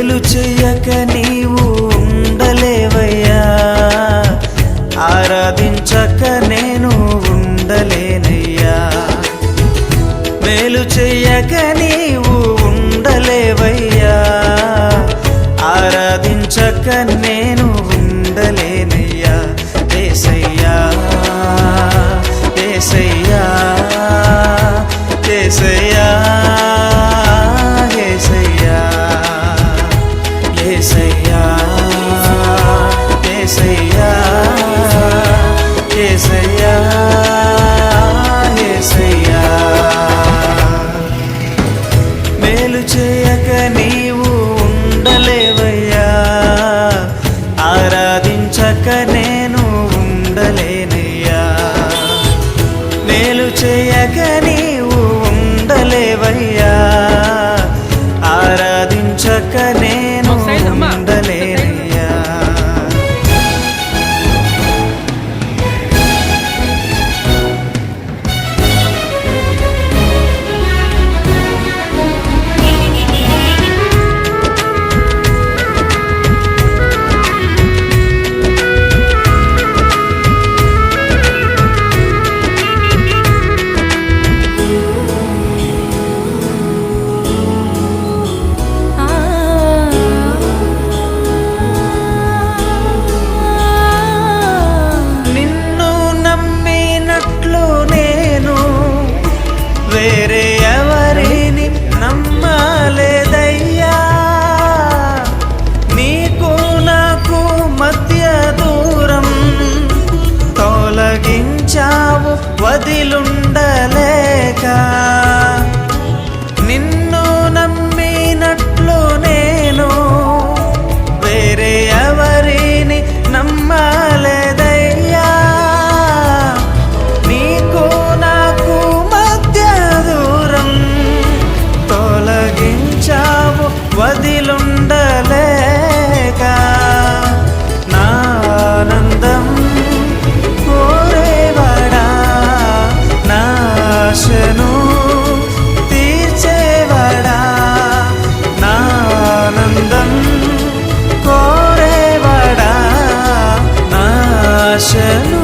మేలు చెయ్యక నీవు ఉండలేవయ్యా, ఆరాధించక నేను ఉండలేనయ్యా. మేలు చెయ్యక నీవు ఉండలేవయ్యా, ఆరాధించక నేను ఉండలేనయ్యా. యేసయ్యా యేసయ్యా యేసయ్యా యేసయ్యా యేసయ్యా యేసయ్యా యేసయ్యా యేసయ్యా. మేలు చేయక నీవు ఉండలేవయ్యా, ఆరాధించక నేను ఉండలేనయ్యా. మేలు చేయక నీవు ఉండలేవయ్యా, ఆరాధించక నేను ఉండలేనయ్యా. వేరే ఎవరిని నమ్మలేదయ్యా, నీకు నాకు మధ్య దూరం తొలగించావు వదిలుండలేక. నిన్ను నమ్మినట్లు నేను వేరే ఎవరిని నమ్మలేదయ్యా, నీకు నాకు తొలగించావు వదిలుండలేక. నా ఆనందం కోరేవాడా, నా ఆశను తీర్చేవాడా, నా ఆనందం కోరేవాడా, నా ఆశను